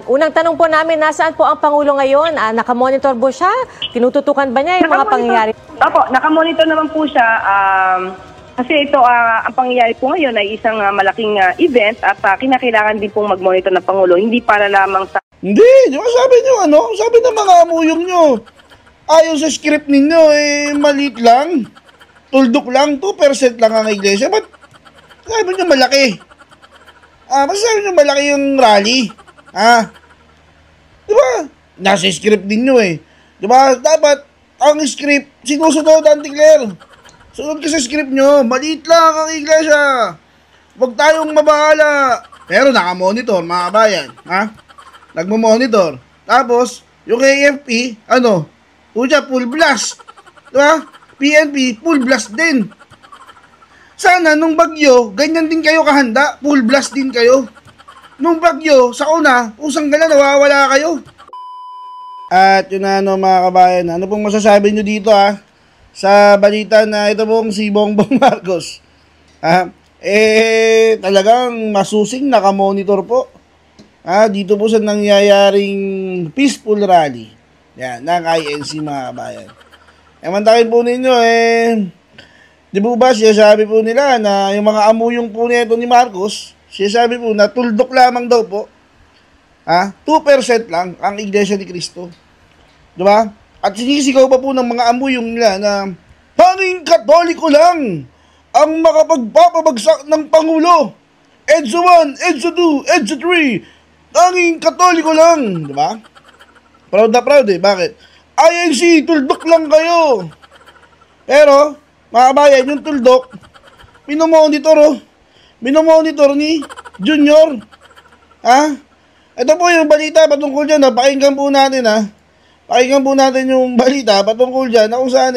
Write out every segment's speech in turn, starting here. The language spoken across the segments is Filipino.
Unang tanong po namin, nasaan po ang Pangulo ngayon? Nakamonitor po siya? Tinututukan ba niya yung mga pangyayari? Opo, nakamonitor naman po siya. Kasi ito, ang pangyayari po ngayon ay isang malaking event at kinakailangan din pong mag-monitor ng Pangulo. Hindi para lamang sa... Hindi, di ba sabi nyo sabi ng mga amuyong nyo, ayon sa script ninyo, maliit lang, tuldok lang, 2% lang ang iglesia. Ba't sabi nyo malaki? Basta sabi nyo malaki yung rally. Di ba? Nasa script ninyo Di ba? Dapat, ang script, sinusunod, Auntie Claire. Sunod ka sa script nyo, maliit lang ang iglesia. Huwag tayong mabahala. Pero nakamonitor, mga kabayan. Nagmo-monitor. Tapos, yung AFP, full blast. Di ba? PNP, full blast din. Sana, nung bagyo, ganyan din kayo kahanda. Full blast din kayo. Nung bagyo, sa una, usang gala, nawawala kayo. At yun mga kabayan, ano pong masasabi nyo dito sa balita na ito pong si Bongbong Marcos? Talagang masusing nakamonitor po. Dito po sa nangyayaring peaceful rally. Yan, ng INC mga kabayan. Mantakin po ninyo, di po ba sinasabi po nila na yung mga amuyong po nito ni Marcos, sinasabi po na tuldok lamang daw po. 2% lang ang Iglesia ni Cristo. Diba? At sinisigaw pa po ng mga amuyong nila na tanging Katoliko lang ang makapagpapabagsak ng Pangulo. EDSA 1, EDSA 2, EDSA 3. Tanging Katoliko lang. Diba? Proud na proud Bakit? INC, tuldok lang kayo. Pero, mga kabayan, yung tuldok, minomonitor ni Junior. Ito po yung balita patungkol dyan. Pakinggan po natin Pakinggan po natin yung balita patungkol dyan na kung saan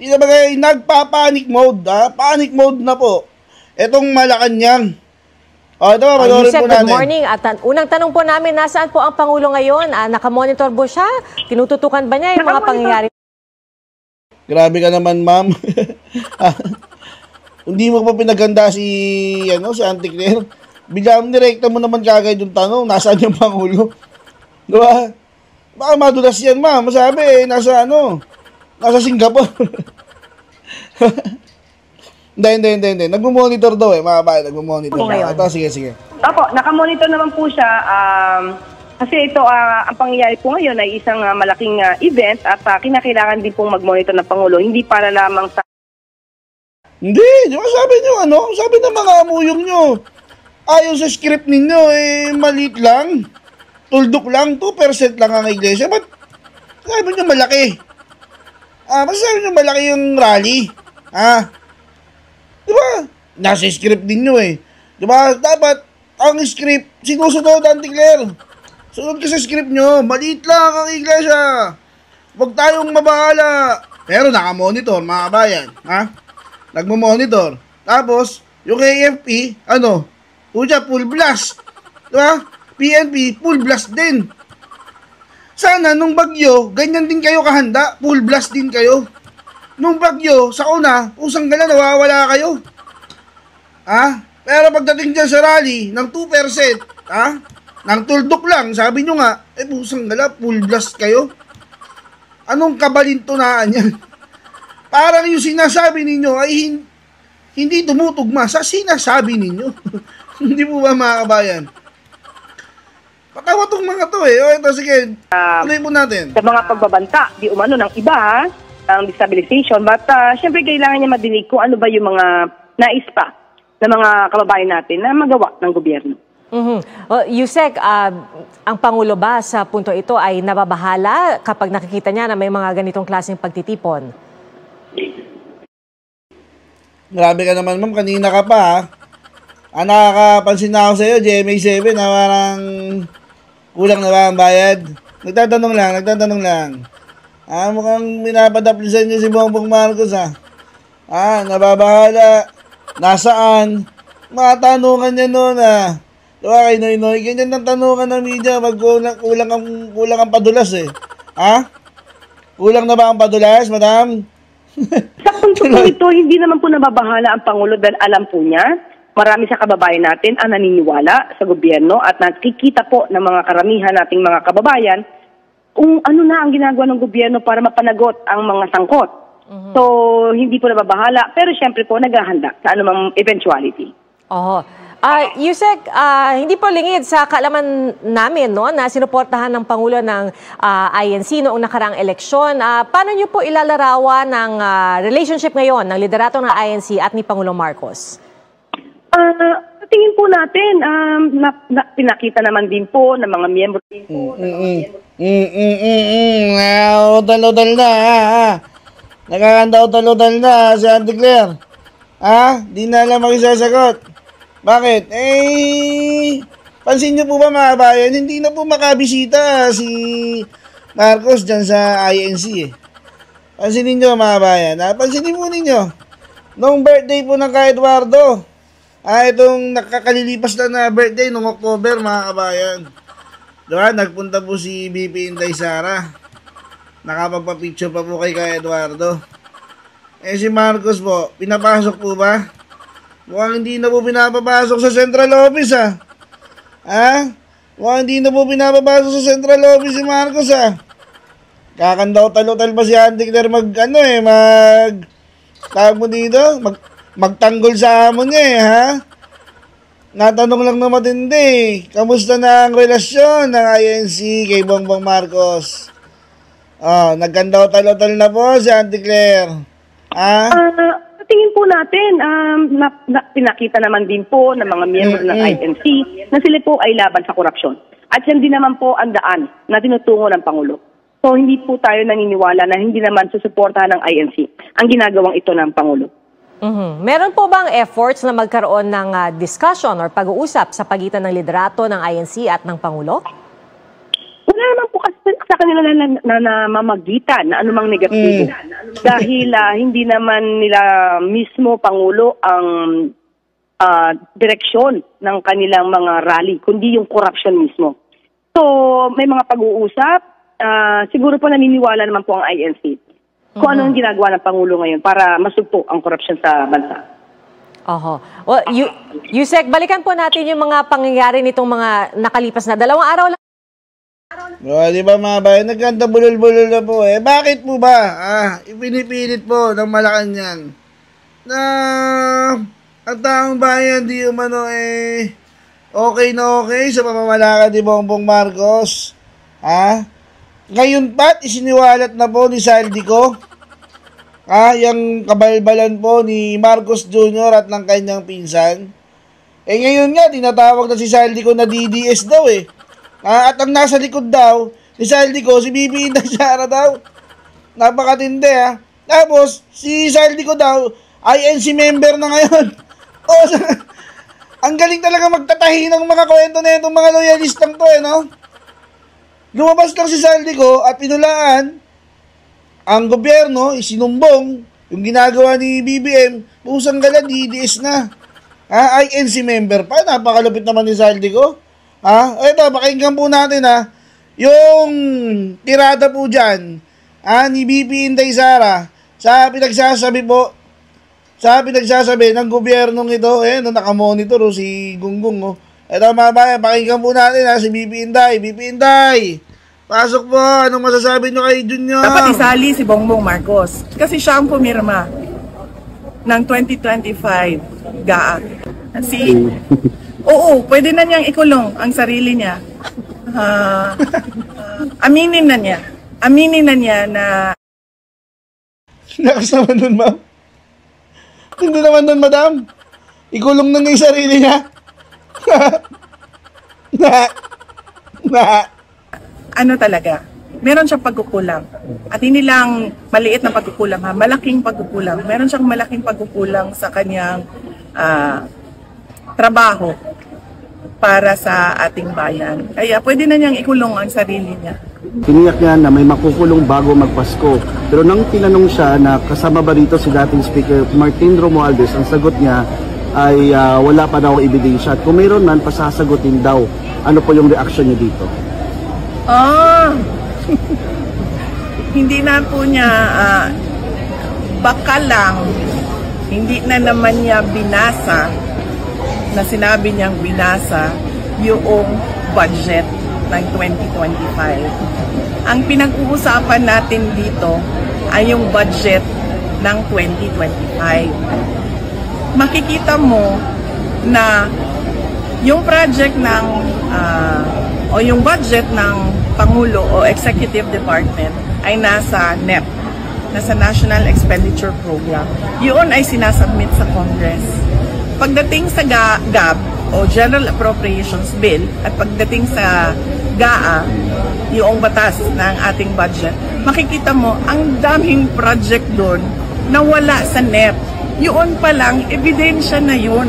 tinabagay nagpa-panic mode. Panic mode na po. Itong Malacanang. Ito ba, panoorin po natin. Good morning. At unang tanong po namin, nasaan po ang Pangulo ngayon? Nakamonitor po siya? Tinututukan ba niya yung mga pangyayari? Grabe ka naman, ma'am. Hindi mo pa pinaganda si Auntie Claire. Biglang direkta mo naman kagad yung tanong, nasaan yung Pangulo? Diba? Baka madulas yan, ma'am. Masabi, nasa Singapore. Hindi. Nagmo-monitor daw mga bayan. Nagmo-monitor. Ito, sige. Opo, nakamonitor naman po siya. Kasi ito, ang pangyayari po ngayon ay isang malaking event at kinakailangan din pong mag-monitor ng Pangulo. Hindi para lamang sa... Hindi, di ba sabi nyo sabi ng mga amuyong nyo, ayon sa script ninyo, maliit lang, tuldok lang, 2% lang ang iglesia. Ba't sabi nyo malaki? Basta sabi nyo malaki yung rally. Di ba? Nasa script ninyo Di ba? Dapat, ang script, sinusunod, Auntie Claire. Sunod ka sa script nyo, maliit lang ang iglesia. Huwag tayong mabahala. Pero nakamonitor, mga kabayan. Nagmo-monitor. Tapos, yung AFP, full blast. Diba? PNP, full blast din. Sana, nung bagyo, ganyan din kayo kahanda. Full blast din kayo. Nung bagyo, sa una, usang gala, nawawala kayo. Pero pagdating dyan sa rally, ng 2%, ng tuldok lang, sabi nyo nga, pusang gala, full blast kayo. Anong kabalintunaan yan? Parang yung sinasabi ninyo ay hindi tumutugma sa sinasabi ninyo. Hindi po ba mga kabayan? Patawa tong mga to ito, sige, tuloy po natin. Sa mga pagbabanta, di umano ng iba, ang destabilization. But syempre kailangan niya madinig kung ano ba yung mga nais pa ng mga kababayan natin na magawa ng gobyerno. Yusek, ang Pangulo ba sa punto ito ay nababahala kapag nakikita niya na may mga ganitong klaseng pagtitipon? Grabe ka naman, ma'am. Kanina ka pa, nakakapansin na ako sa'yo, GMA7, na parang kulang na ba ang bayad? Nagtatanong lang. Mukhang minapadaplisan niyo si Bongbong Marcos, nababahala. Nasaan? Mga tanungan niya noon, Diba kay Noy? Ganyan ang tanungan ng media, kulang ang padulas Kulang na ba ang padulas, madam? Sa punto po ito, hindi naman po nababahala ang Pangulo dahil alam po niya marami sa kababayan natin ang naniniwala sa gobyerno at nakikita po ng mga karamihan nating mga kababayan kung ano na ang ginagawa ng gobyerno para mapanagot ang mga sangkot. So, hindi po nababahala, pero syempre po naghahanda sa anumang eventuality. Yusek, hindi po lingid sa kaalaman namin no, na sinuportahan ng Pangulo ng INC noong nakaraang eleksyon. Paano niyo po ilalarawan ng relationship ngayon ng liderato ng INC at ni Pangulong Marcos? Tingin po natin, pinakita naman din po ng mga miyembro din po. Udal-udal na, nakakanda udal-udal na si Auntie Claire. Di na alam mag-isasagot. Bakit? Pansin niyo po ba mga bayan, hindi na po makabisita si Marcos dyan sa INC. Pansinin niyo mga bayan, pansinin po ninyo. Noong birthday po ng Ka Eduardo, itong nakakalilipas na birthday noong October mga kabayan. Diba? Nagpunta po si BP Inday Sara. Nakapagpa-picture pa po kay Ka Eduardo. Si Marcos po, pinapasok po ba? Mukhang hindi na po pinapapasok sa central office Mukhang hindi na po pinapapasok sa central office si Marcos Kakandaw talo-tal pa si Auntie Claire tawag mo dito? Magtanggol sa amon niya Natanong lang na matindi. Kamusta na ang relasyon ng INC kay Bongbong Marcos? Nagkandaw talo-tal na po si Auntie Claire. Tingin po natin, pinakita naman din po ng mga miyembro ng INC na sila po ay laban sa korupsyon. At yan din naman po ang daan na tinutungo ng Pangulo. So hindi po tayo naniniwala na hindi naman susuportahan ng INC ang ginagawang ito ng Pangulo. Meron po bang efforts na magkaroon ng discussion or pag-uusap sa pagitan ng liderato ng INC at ng Pangulo? Wala naman po kasi sa kanila na namamagitan na anumang negatibo. Dahil hindi naman nila mismo Pangulo ang direksyon ng kanilang mga rally, kundi yung corruption mismo. So, may mga pag-uusap. Siguro po naniniwala naman po ang INC kung ano ang ginagawa ng Pangulo ngayon para masugpo ang corruption sa bansa. Well, Yusek, balikan po natin yung mga pangyayari nitong mga nakalipas na 2 araw lang. Di ba mga bayan, nagkanta bulol-bulol na po Bakit po ba? Ipinipilit po ng Malacanang na ang taong bayan di umano okay na okay sa pamamalakad ni Bongbong Marcos. Ngayon pat, isiniwalat na po ni Saldico. Yung kabalbalan po ni Marcos Jr. at ng kanyang pinsan. Ngayon nga, tinatawag na si Saldico na DDS daw at ang nasa likod daw ni Saldico, si BP Inday Sara daw. Napakatindi Tapos, si Saldico daw, INC member na ngayon. Ang galing talaga magtatahi ng mga kwento na itong mga loyalistang to no? Lumabas lang si Saldico at pinulaan ang gobyerno, isinumbong yung ginagawa ni BBM, pusang galan, DDS na. INC member pa, napakalupit naman ni Saldico. Ito, pakinggan po natin yung tirada po dyan ni BP Inday Sara sa pinagsasabi ng gobyernong ito, nakamonitor si Gunggong. Ito mga bayan, pakinggan po natin si BP Inday. BP Inday, pasok po. Anong masasabi nyo kay Junior? Dapat isali si Bongbong Marcos kasi siya ang pumirma ng 2025 GAA. Oo, pwede na niyang ikulong ang sarili niya. Aminin na niya na... Lakas naman nun, ma'am. Hindi naman nun, madam. Ikulong na niya yung sarili niya. Ano talaga, meron siyang pagkukulang. At hindi lang maliit na pagkukulang malaking pagkukulang. Meron siyang malaking pagkukulang sa kanyang trabaho para sa ating bayan. Kaya pwede na niyang ikulong ang sarili niya. Tiniyak niya na may makukulong bago magpasko. Pero nang tinanong siya na kasama ba rito si dating Speaker Martin Romualdez, ang sagot niya ay wala pa daw ebidensya. At kung mayroon man, pasasagutin daw. Ano po yung reaction niya dito? Hindi na po niya, baka lang, hindi na naman niya binasa na sinabi niyang binasa yung budget ng 2025. Ang pinag-uusapan natin dito ay yung budget ng 2025. Makikita mo na yung project ng o yung budget ng Pangulo o Executive Department ay nasa NEP, nasa National Expenditure Program. Yun ay sinasubmit sa Congress. Pagdating sa GAB o General Appropriations Bill at pagdating sa GAA, yung batas ng ating budget, makikita mo ang daming project doon na wala sa NEP. Yun pa lang, ebidensya na yun.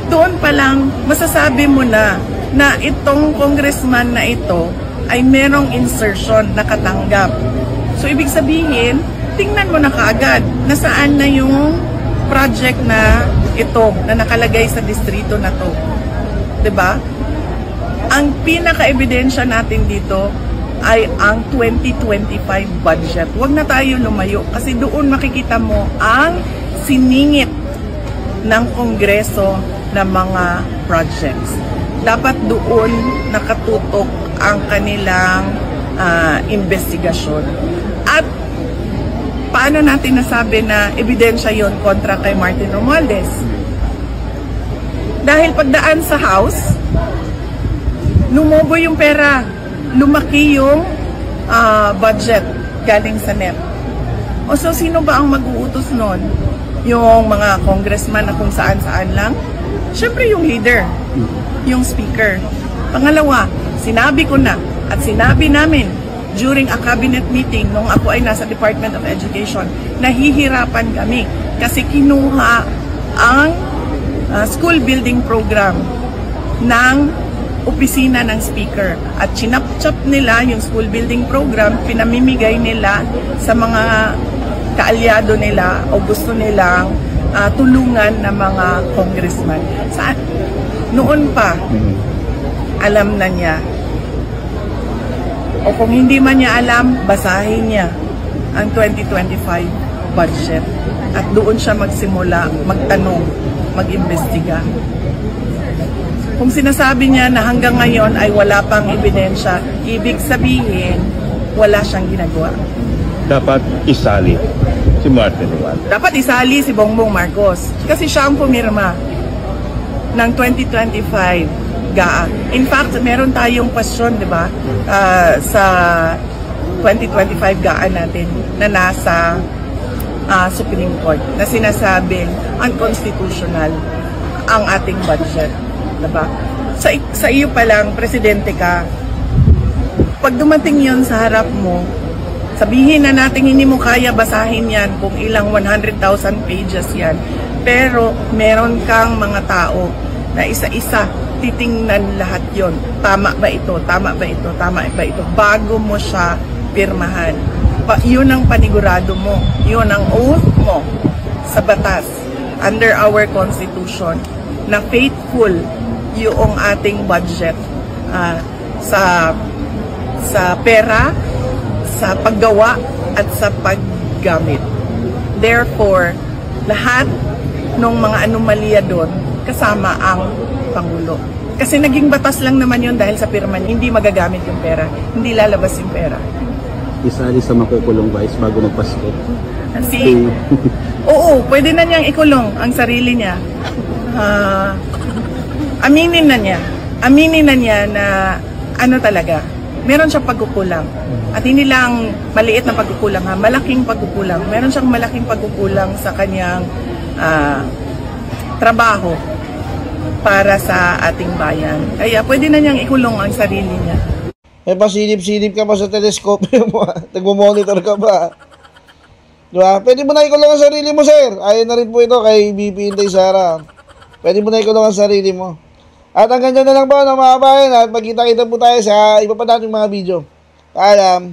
Doon pa lang, masasabi mo na itong congressman na ito ay merong insertion na katanggap. So, ibig sabihin, tingnan mo na kaagad nasaan na yung project na ito na nakalagay sa distrito na to. 'Di ba? Ang pinaka-ebidensya natin dito ay ang 2025 budget. Huwag na tayo lumayo kasi doon makikita mo ang siningit ng Kongreso na mga projects. Dapat doon nakatutok ang kanilang investigasyon. At paano natin nasabi na ebidensya yon kontra kay Martin Romualdez? Dahil pagdaan sa House, lumobo yung pera, lumaki yung budget galing sa NEP. O so, sino ba ang mag-uutos nun? Yung mga congressman na kung saan-saan lang? Siyempre yung leader, yung speaker. Pangalawa, sinabi ko na at sinabi namin during a cabinet meeting nung ako ay nasa Department of Education, nahihirapan kami kasi kinuha ang school building program ng opisina ng speaker at chinap-chap nila yung school building program, pinamimigay nila sa mga kaalyado nila o gusto nilang tulungan ng mga congressman. Noon pa, alam na niya. O kung hindi man niya alam, basahin niya ang 2025 budget. At doon siya magsimula, magtanong, mag-imbestiga. Kung sinasabi niya na hanggang ngayon ay wala pang ebidensya, ibig sabihin, wala siyang ginagawa. Dapat isali si Martin Romualdez. Dapat isali si Bongbong Marcos kasi siya ang pumirma ng 2025 GAA. In fact, meron tayong question, di ba, sa 2025 GAA natin na nasa Supreme Court na sinasabing unconstitutional ang ating budget. Diba? Sa iyo pa lang, presidente ka, pag dumating yon sa harap mo, sabihin na natin hindi mo kaya basahin yan kung ilang 100,000 pages yan. Pero meron kang mga tao na isa-isa titingnan lahat yon. Tama ba ito? Tama ba ito? Tama ba ito? Bago mo siya pirmahan. Yun ang panigurado mo. Yun ang oath mo sa batas under our Constitution na faithful yung ating budget sa pera, sa paggawa at sa paggamit. Therefore, lahat ng mga anomalya doon kasama ang Pangulo. Kasi naging batas lang naman yun dahil sa pirma hindi magagamit yung pera, hindi lalabas yung pera. Isali sa makukulong vice bago magpasko. Oo, pwede na niyang ikulong ang sarili niya. Aminin na niya na ano talaga, meron siyang pagkukulang. At hindi lang maliit na pagkukulang, malaking pagkukulang. Meron siyang malaking pagkukulang sa kanyang trabaho para sa ating bayan. Kaya pwede na niyang ikulong ang sarili niya. Pasilip-silip ka pa sa teleskopyo mo. Nagmo-monitor ka ba? Diba? Pwede mo na ikulong ang sarili mo, sir. Ayon na rin po ito kay BP Inday Sara. Pwede mo na ikulong ang sarili mo. At hanggang dyan na lang po, mga kabayan. At magkita-kita po tayo sa iba pa nating mga video. Paalam.